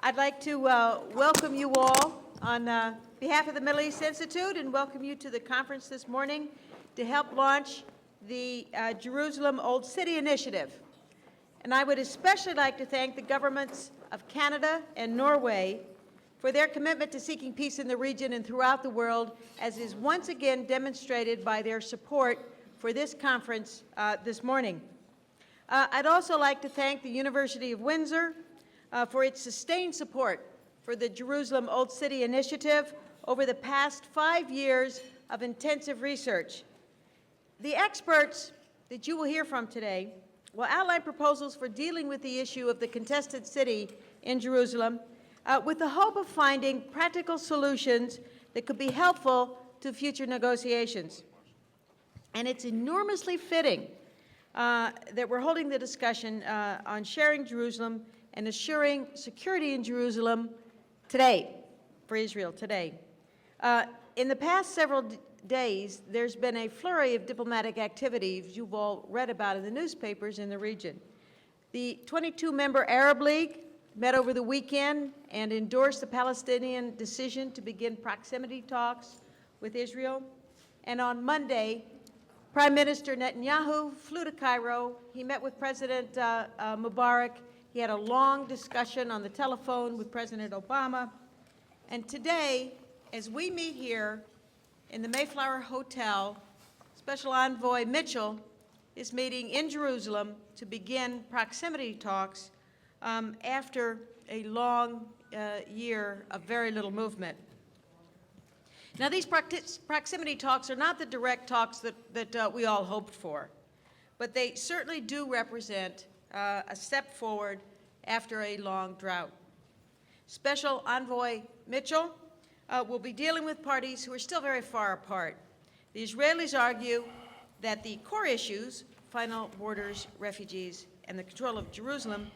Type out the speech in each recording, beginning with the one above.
I'd like to welcome you all on behalf of the Middle East Institute and welcome you to the conference this morning to help launch the Jerusalem Old City Initiative. And I would especially like to thank the governments of Canada and Norway for their commitment to seeking peace in the region and throughout the world, as is once again demonstrated by their support for this conference this morning. I'd also like to thank the University of Windsor for its sustained support for the Jerusalem Old City Initiative over the past 5 years of intensive research. The experts that you will hear from today will outline proposals for dealing with the issue of the contested city in Jerusalem with the hope of finding practical solutions that could be helpful to future negotiations. And it's enormously fitting that we're holding the discussion on sharing Jerusalem and assuring security in Jerusalem today, for Israel today. In the past several days, there's been a flurry of diplomatic activities you've all read about in the newspapers in the region. The 22-member Arab League met over the weekend and endorsed the Palestinian decision to begin proximity talks with Israel. And on Monday, Prime Minister Netanyahu flew to Cairo. He met with President Mubarak. He had a long discussion on the telephone with President Obama. And today, as we meet here in the Mayflower Hotel, Special Envoy Mitchell is meeting in Jerusalem to begin proximity talks after a long year of very little movement. Now, these proximity talks are not the direct talks that we all hoped for, but they certainly do represent a step forward after a long drought. Special Envoy Mitchell will be dealing with parties who are still very far apart. The Israelis argue that the core issues, final borders, refugees, and the control of Jerusalem,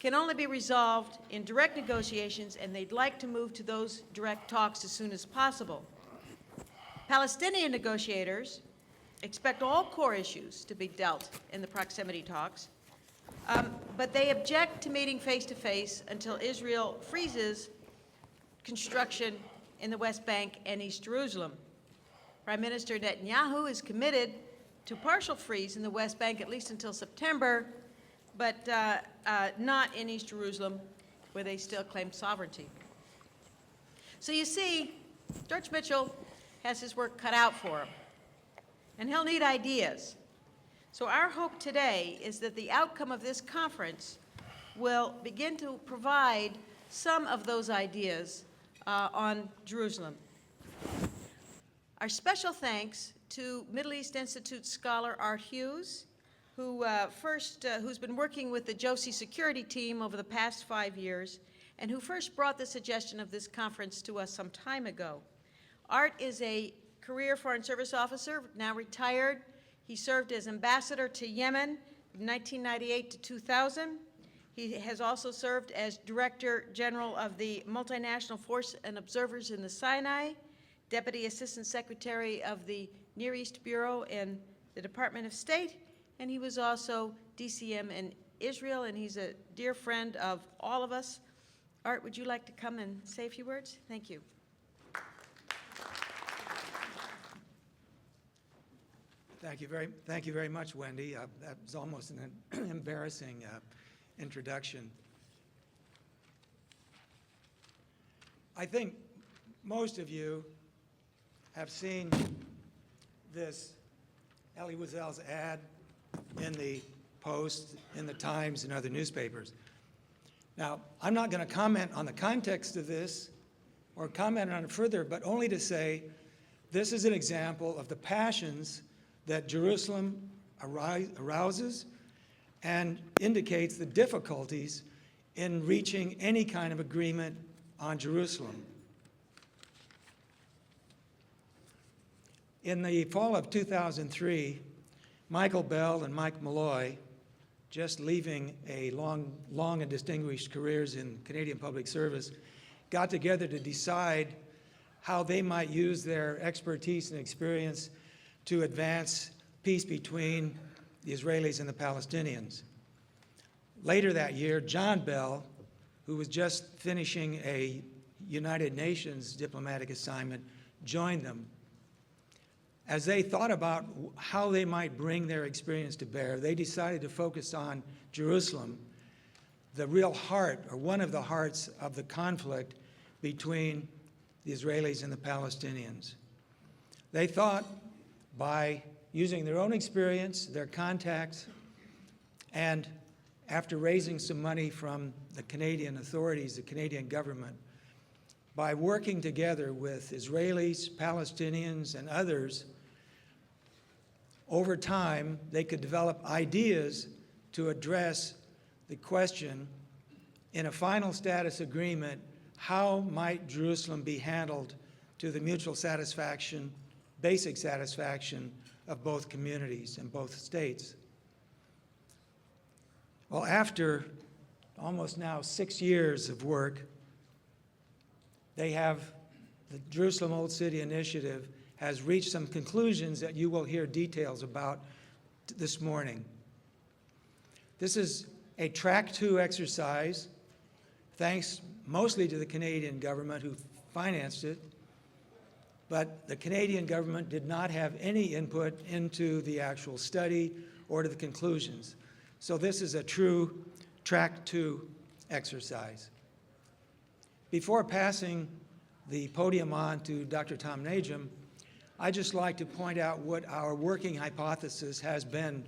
can only be resolved in direct negotiations, and they'd like to move to those direct talks as soon as possible. Palestinian negotiators expect all core issues to be dealt in the proximity talks, but they object to meeting face-to-face until Israel freezes construction in the West Bank and East Jerusalem. Prime Minister Netanyahu is committed to partial freeze in the West Bank at least until September, but not in East Jerusalem, where they still claim sovereignty. So you see, George Mitchell has his work cut out for him, and he'll need ideas. So our hope today is that the outcome of this conference will begin to provide some of those ideas on Jerusalem. Our special thanks to Middle East Institute scholar Art Hughes, who's been working with the JOCI security team over the past 5 years, and who first brought the suggestion of this conference to us some time ago. Art is a career Foreign Service officer, now retired. He served as ambassador to Yemen from 1998 to 2000. He has also served as Director General of the Multinational Force and Observers in the Sinai, Deputy Assistant Secretary of the Near East Bureau in the Department of State, and he was also DCM in Israel, and he's a dear friend of all of us. Art, would you like to come and say a few words? Thank you. Thank you very much, Wendy. That was almost an embarrassing introduction. I think most of you have seen this Elie Wiesel's ad in the Post, in the Times, and other newspapers. Now, I'm not going to comment on the context of this or comment on it further, but only to say this is an example of the passions that Jerusalem arouses and indicates the difficulties in reaching any kind of agreement on Jerusalem. In the fall of 2003, Michael Bell and Mike Malloy, just leaving a long and distinguished careers in Canadian public service, got together to decide how they might use their expertise and experience to advance peace between the Israelis and the Palestinians. Later that year, John Bell, who was just finishing a United Nations diplomatic assignment, joined them. As they thought about how they might bring their experience to bear, they decided to focus on Jerusalem, the real heart, or one of the hearts of the conflict between the Israelis and the Palestinians. They thought by using their own experience, their contacts, and after raising some money from the Canadian authorities, the Canadian government, by working together with Israelis, Palestinians, and others, over time, they could develop ideas to address the question in a final status agreement, how might Jerusalem be handled to the mutual satisfaction, basic satisfaction of both communities and both states. Well, after almost now 6 years of work, they have, the Jerusalem Old City Initiative has reached some conclusions that you will hear details about this morning. This is a track 2 exercise, thanks mostly to the Canadian government who financed it, but the Canadian government did not have any input into the actual study or to the conclusions. So this is a true track 2 exercise. Before passing the podium on to Dr. Tom Najm, I'd just like to point out what our working hypothesis has been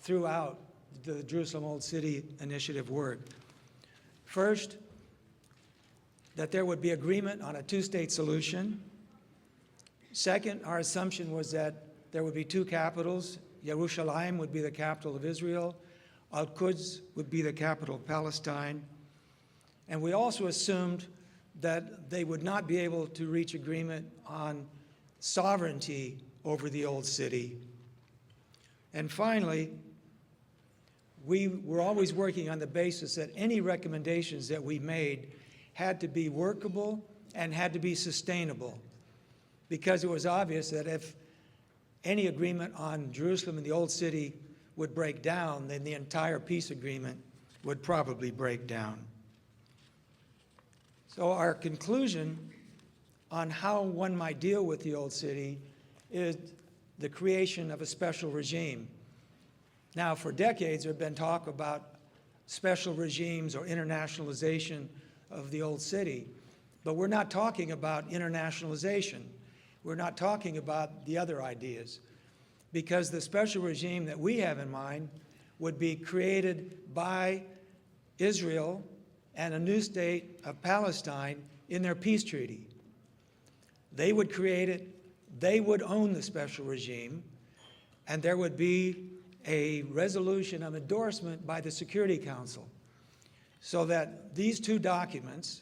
throughout the Jerusalem Old City Initiative work. First, that there would be agreement on a 2-state solution. Second, our assumption was that there would be 2 capitals. Yerushalayim would be the capital of Israel. Al-Quds would be the capital of Palestine. And we also assumed that they would not be able to reach agreement on sovereignty over the Old City. And finally, we were always working on the basis that any recommendations that we made had to be workable and had to be sustainable, because it was obvious that if any agreement on Jerusalem and the Old City would break down, then the entire peace agreement would probably break down. So our conclusion on how one might deal with the Old City is the creation of a special regime. Now, for decades, there have been talk about special regimes or internationalization of the Old City, but we're not talking about internationalization. We're not talking about the other ideas, because the special regime that we have in mind would be created by Israel and a new state of Palestine in their peace treaty. They would create it, they would own the special regime, and there would be a resolution of endorsement by the Security Council, so that these 2 documents,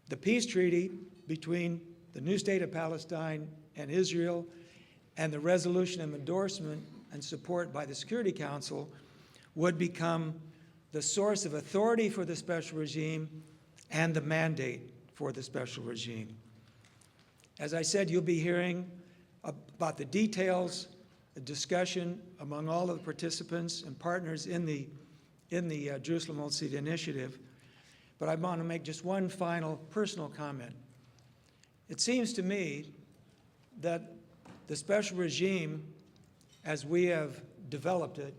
the peace treaty between the new state of Palestine and Israel, and the resolution of endorsement and support by the Security Council, would become the source of authority for the special regime and the mandate for the special regime. As I said, you'll be hearing about the details, a discussion among all of the participants and partners in the Jerusalem Old City Initiative. But I want to make just one final personal comment. It seems to me that the special regime, as we have developed it,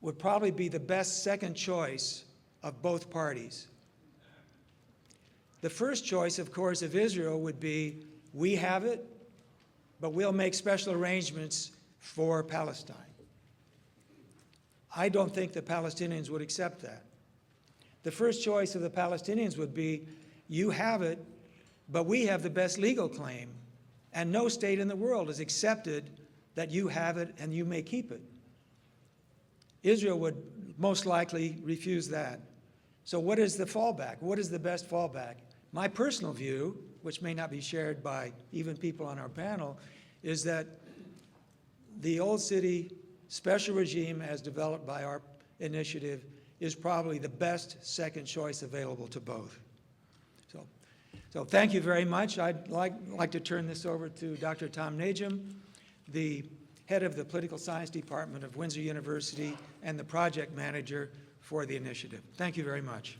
would probably be the best second choice of both parties. The first choice, of course, of Israel would be, we have it, but we'll make special arrangements for Palestine. I don't think the Palestinians would accept that. The first choice of the Palestinians would be, you have it, but we have the best legal claim, and no state in the world has accepted that you have it and you may keep it. Israel would most likely refuse that. So what is the fallback? What is the best fallback? My personal view, which may not be shared by even people on our panel, is that the Old City special regime as developed by our initiative is probably the best second choice available to both. So thank you very much. I'd like to turn this over to Dr. Tom Najm, the head of the Political Science Department of Windsor University and the project manager for the initiative. Thank you very much.